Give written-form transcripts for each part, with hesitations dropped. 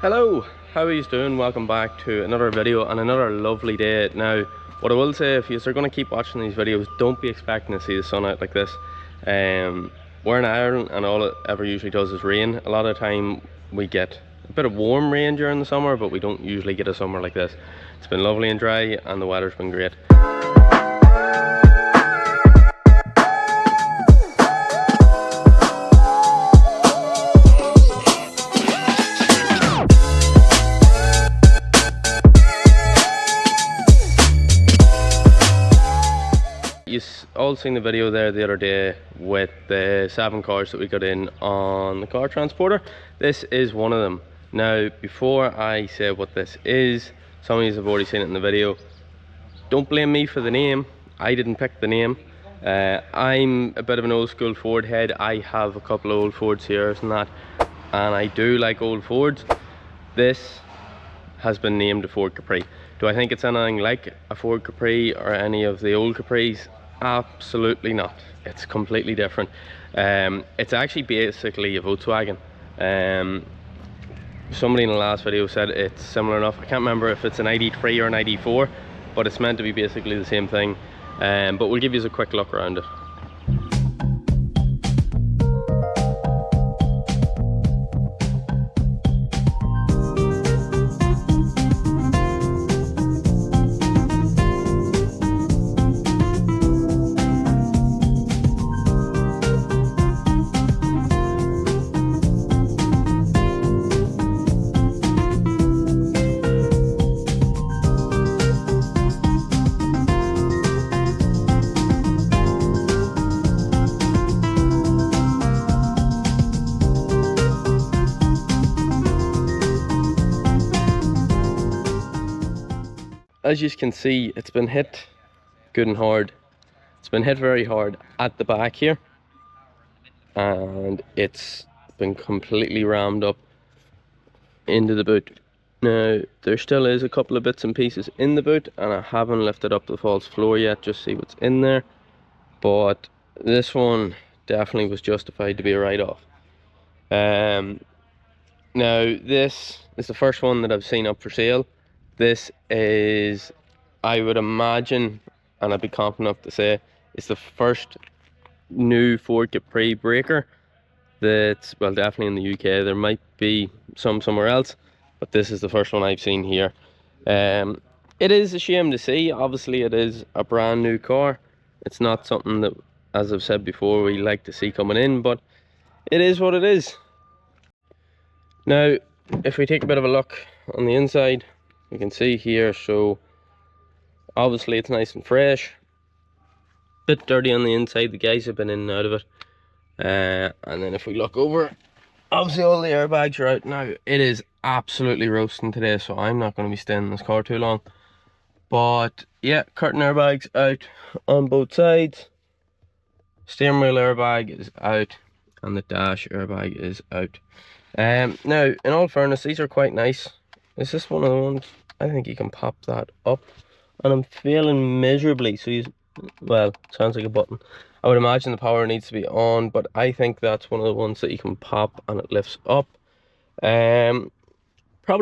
Hello, how are you doing? Welcome back to another video and another lovely day. Now, what I will say, if you're going to keep watching these videos, don't be expecting to see the sun out like this. We're in Ireland and all it ever usually does is rain. A lot of the time we get a bit of warm rain during the summer, but we don't usually get a summer like this. It's been lovely and dry and the weather's been great. You all seen the video there the other day with the 7 cars that we got in on the car transporter. This is one of them. Now, before I say what this is, some of you have already seen it in the video. Don't blame me for the name. I didn't pick the name. I'm a bit of an old school Ford head. I have a couple of old Fords here and that, and I do like old Fords. This has been named a Ford Capri. Do I think it's anything like a Ford Capri or any of the old Capris? Absolutely not. It's completely different. It's actually basically a Volkswagen. Somebody in the last video said it's similar enough. I can't remember if it's an ID3 or an ID4, but it's meant to be basically the same thing. But we'll give you a quick look around it. As you can see, it's been hit good and hard. It's been hit very hard at the back here, and it's been completely rammed up into the boot. Now, there still is a couple of bits and pieces in the boot, and I haven't lifted up the false floor yet, just see what's in there. But this one definitely was justified to be a write-off. Now, this is the first one that I've seen up for sale. This is, I would imagine, and I'd be confident enough to say, it's the first new Ford Capri breaker that's, well, definitely in the UK. There might be some somewhere else, but this is the first one I've seen here. It is a shame to see. Obviously, it is a brand new car. It's not something that, as I've said before, we like to see coming in, but it is what it is. Now, if we take a bit of a look on the inside, you can see here, so obviously it's nice and fresh. Bit dirty on the inside, the guys have been in and out of it. And then if we look over, obviously all the airbags are out now. It is absolutely roasting today, so I'm not going to be staying in this car too long. But yeah, curtain airbags out on both sides. Steering wheel airbag is out, and the dash airbag is out. Now, in all fairness, these are quite nice. Is this one of the ones? I think you can pop that up, and I'm failing miserably. So you, well, sounds like a button. I would imagine the power needs to be on, but I think that's one of the ones that you can pop and it lifts up. Probably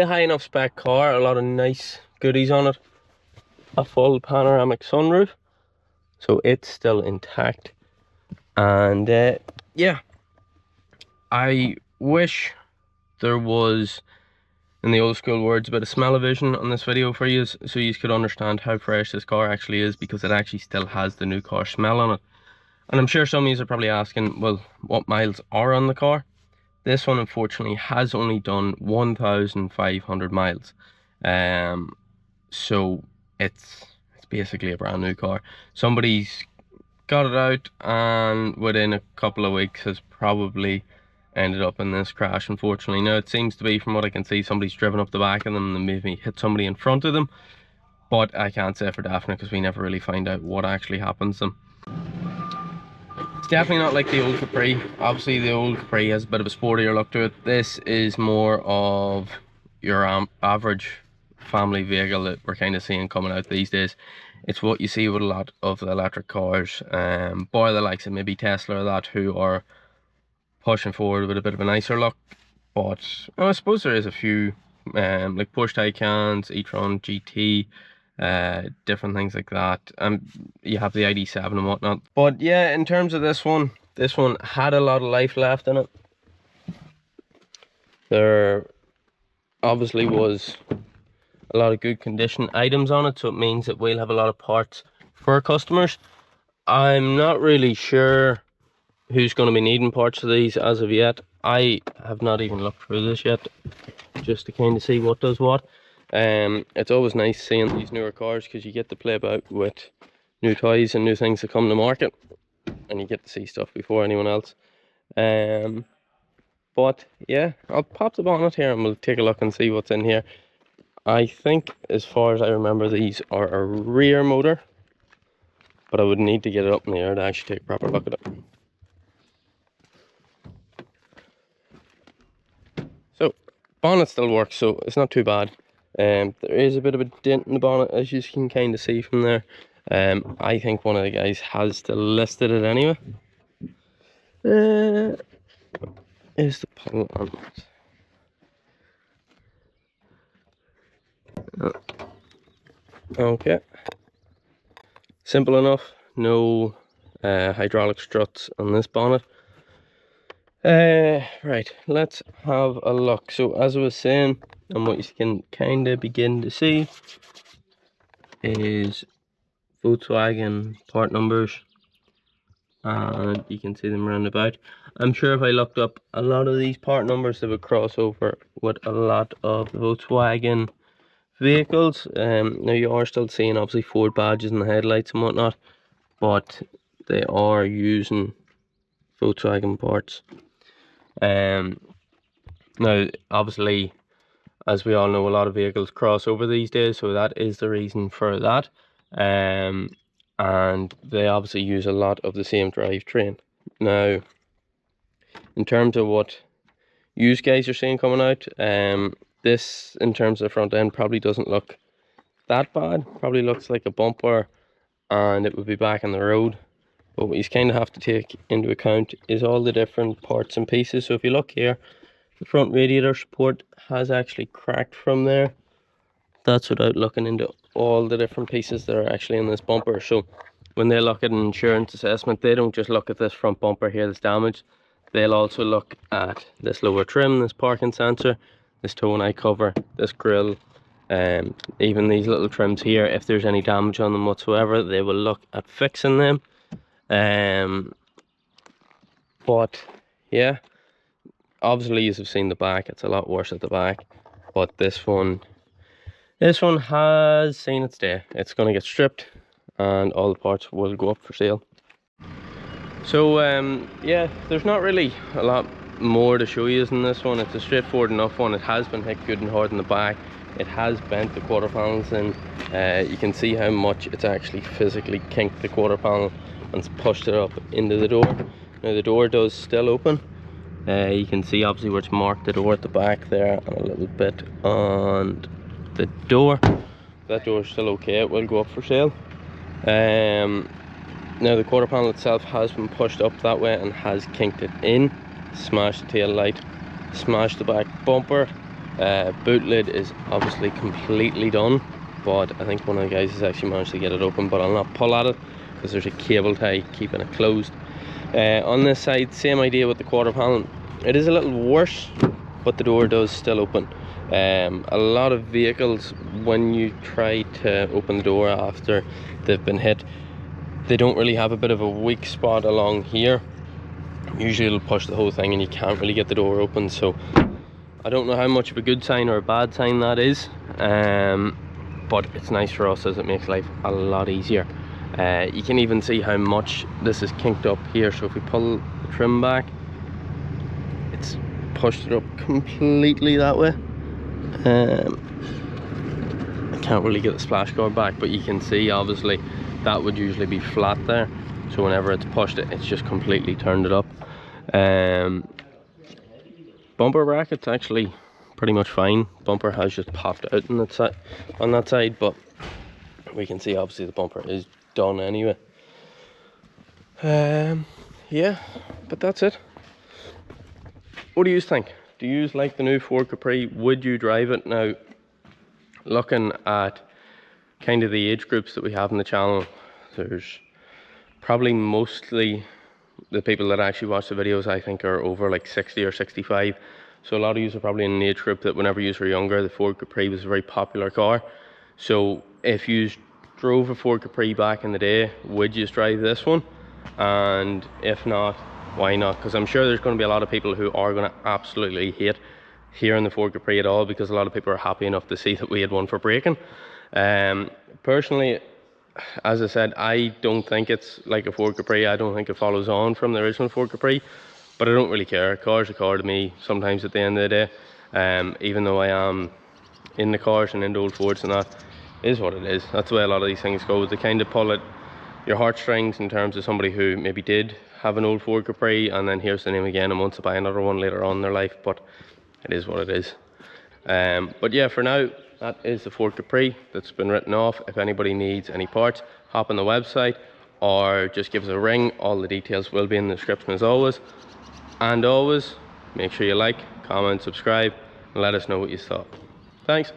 a high enough spec car, a lot of nice goodies on it. A full panoramic sunroof, so it's still intact. And yeah, I wish there was, in the old school words, a bit of smell-o-vision on this video for you, so you could understand how fresh this car actually is, because it actually still has the new car smell on it. And I'm sure some of you are probably asking, well, what miles are on the car? This one, unfortunately, has only done 1,500 miles. So it's basically a brand new car. Somebody's got it out, and within a couple of weeks has probably ended up in this crash, unfortunately. Now, it seems to be, from what I can see, somebody's driven up the back of them and maybe hit somebody in front of them, but I can't say for definite because we never really find out what actually happens to them. It's definitely not like the old Capri. Obviously the old Capri has a bit of a sportier look to it. This is more of your average family vehicle that we're kind of seeing coming out these days. It's what you see with a lot of the electric cars, by the likes of maybe Tesla or that, who are pushing forward with a bit of a nicer look. but I suppose there is a few like Porsche Taycans, e-tron GT, different things like that. You have the ID7 and whatnot. But yeah, in terms of this one had a lot of life left in it. There obviously was a lot of good condition items on it, so it means that we'll have a lot of parts for our customers. I'm not really sure who's going to be needing parts of these as of yet. I have not even looked through this yet, just to kind of see what does what. It's always nice seeing these newer cars because you get to play about with new toys and new things that come to market, and you get to see stuff before anyone else. But yeah, I'll pop the bonnet here and we'll take a look and see what's in here. I think, as far as I remember, these are a rear motor, but I would need to get it up in the air to actually take a proper look at it. So, bonnet still works, so it's not too bad. There is a bit of a dent in the bonnet, as you can kind of see from there. I think one of the guys has still listed it anyway. Is the pull on it? Okay. Simple enough. No hydraulic struts on this bonnet. Right, let's have a look. So as I was saying, and what you can kind of begin to see is Volkswagen part numbers, and you can see them round about. I'm sure if I looked up a lot of these part numbers, they would cross over with a lot of Volkswagen vehicles. Now you are still seeing obviously Ford badges in the headlights and whatnot, but they are using Volkswagen parts. Now obviously, as we all know, a lot of vehicles cross over these days, so that is the reason for that. And they obviously use a lot of the same drivetrain. Now, in terms of what you guys are seeing coming out, this, in terms of the front end, probably doesn't look that bad. Probably looks like a bumper and it would be back on the road. But what you kind of have to take into account is all the different parts and pieces. So if you look here, the front radiator support has actually cracked from there. That's without looking into all the different pieces that are actually in this bumper. So when they look at an insurance assessment, they don't just look at this front bumper here that's damaged. They'll also look at this lower trim, this parking sensor, this toe and eye cover, this grille, even these little trims here. If there's any damage on them whatsoever, they will look at fixing them. But yeah, obviously you've seen the back, it's a lot worse at the back, but this one has seen its day. It's going to get stripped and all the parts will go up for sale. So yeah, there's not really a lot more to show you in this one. It's a straightforward enough one. It has been hit good and hard in the back. It has bent the quarter panels in. You can see how much it's actually physically kinked the quarter panel and pushed it up into the door. Now the door does still open. You can see obviously where it's marked the door at the back there, and a little bit on the door. That door is still okay, it will go up for sale. Now the quarter panel itself has been pushed up that way and has kinked it in, smashed the tail light, smashed the back bumper. Boot lid is obviously completely done, but I think one of the guys has actually managed to get it open, but I'll not pull at it because there's a cable tie keeping it closed. On this side, same idea with the quarter panel. It is a little worse, but the door does still open. A lot of vehicles, when you try to open the door after they've been hit, they don't really have a bit of a weak spot along here. Usually it'll push the whole thing and you can't really get the door open. So I don't know how much of a good sign or a bad sign that is, but it's nice for us as it makes life a lot easier. You can even see how much this is kinked up here. So if we pull the trim back, it's pushed it up completely that way. I can't really get the splash guard back, but you can see obviously that would usually be flat there, so whenever it's pushed it, it's just completely turned it up. Bumper bracket's actually pretty much fine. Bumper has just popped out on that side, but we can see obviously the bumper is done anyway. Yeah, but that's it. What do you think? do you like the new Ford Capri? Would you drive it? Now, looking at kind of the age groups that we have on the channel, there's probably mostly the people that actually watch the videos, I think, are over like 60 or 65. So a lot of you are probably in an age group that whenever you were younger, the Ford Capri was a very popular car. So if you drove a Ford Capri back in the day, would you drive this one? And if not, why not? Because I'm sure there's going to be a lot of people who are going to absolutely hate hearing the Ford Capri at all, because a lot of people are happy enough to see that we had one for braking. Personally, as I said, I don't think it's like a Ford Capri. I don't think it follows on from the original Ford Capri, but I don't really care. A car's a car to me sometimes at the end of the day. Even though I am in the cars and into old Fords and that, is what it is. That's the way a lot of these things go. They kind of pull at your heartstrings in terms of somebody who maybe did have an old Ford Capri and then hears the name again and wants to buy another one later on in their life, but it is what it is. But yeah, for now, that is the Ford Capri that's been written off. If anybody needs any parts, hop on the website or just give us a ring. All the details will be in the description as always. And always, make sure you like, comment, subscribe, and let us know what you thought. Thanks.